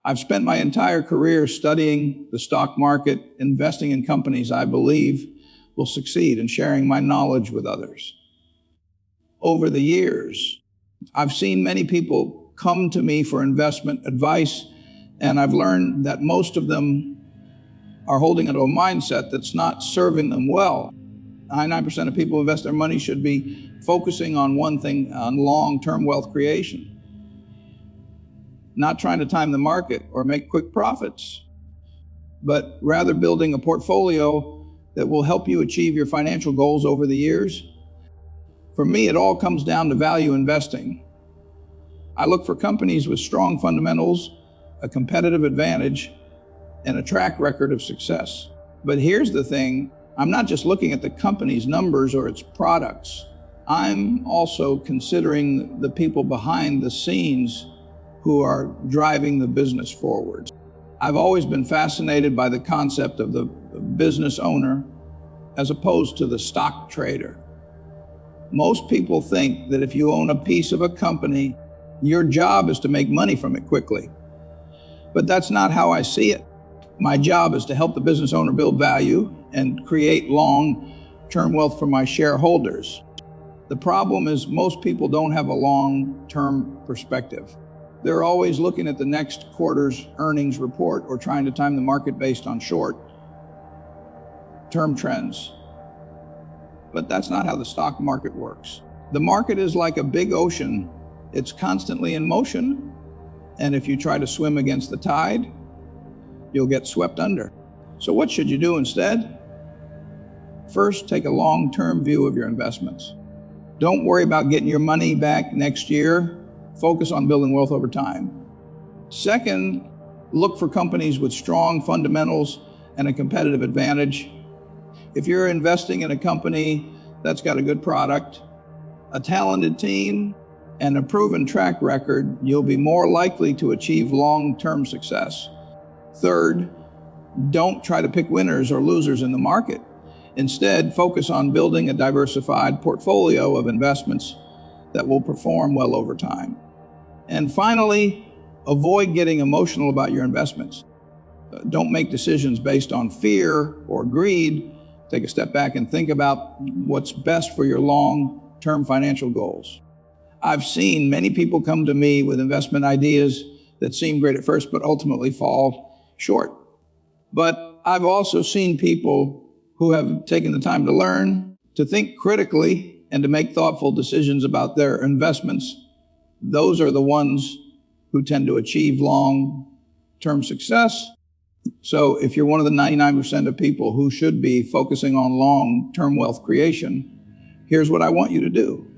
I've spent my entire career studying the stock market, investing in companies I believe will succeed, and sharing my knowledge with others. Over the years, I've seen many people come to me for investment advice, and I've learned that most of them are holding onto a mindset that's not serving them well. 99% of people who invest their money should be focusing on one thing, on long-term wealth creation. Not trying to time the market or make quick profits, but rather building a portfolio that will help you achieve your financial goals over the years. For me, it all comes down to value investing. I look for companies with strong fundamentals, a competitive advantage, and a track record of success. But here's the thing, I'm not just looking at the company's numbers or its products. I'm also considering the people behind the scenes who are driving the business forward. I've always been fascinated by the concept of the business owner as opposed to the stock trader. Most people think that if you own a piece of a company, your job is to make money from it quickly. But that's not how I see it. My job is to help the business owner build value and create long-term wealth for my shareholders. The problem is most people don't have a long-term perspective. They're always looking at the next quarter's earnings report or trying to time the market based on short-term trends. But that's not how the stock market works. The market is like a big ocean. It's constantly in motion, and if you try to swim against the tide, you'll get swept under. So what should you do instead? First, take a long-term view of your investments. Don't worry about getting your money back next year. Focus on building wealth over time. Second, look for companies with strong fundamentals and a competitive advantage. If you're investing in a company that's got a good product, a talented team, and a proven track record, you'll be more likely to achieve long-term success. Third, don't try to pick winners or losers in the market. Instead, focus on building a diversified portfolio of investments that will perform well over time. And finally, avoid getting emotional about your investments. Don't make decisions based on fear or greed. Take a step back and think about what's best for your long-term financial goals. I've seen many people come to me with investment ideas that seem great at first, but ultimately fall short. But I've also seen people who have taken the time to learn, to think critically, and to make thoughtful decisions about their investments. Those are the ones who tend to achieve long-term success. So if you're one of the 99% of people who should be focusing on long-term wealth creation, here's what I want you to do.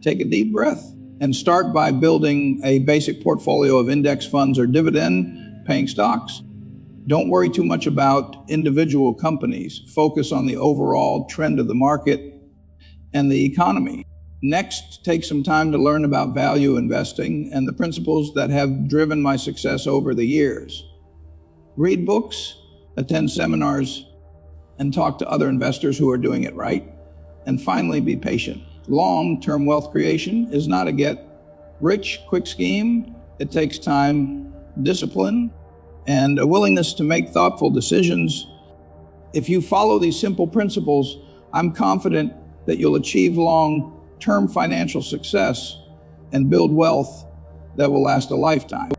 Take a deep breath and start by building a basic portfolio of index funds or dividend-paying stocks. Don't worry too much about individual companies. Focus on the overall trend of the market and the economy. Next, take some time to learn about value investing and the principles that have driven my success over the years. Read books, attend seminars, and talk to other investors who are doing it right. And finally, be patient. Long-term wealth creation is not a get-rich-quick scheme. It takes time, discipline, and a willingness to make thoughtful decisions. If you follow these simple principles, I'm confident that you'll achieve long-term financial success and build wealth that will last a lifetime.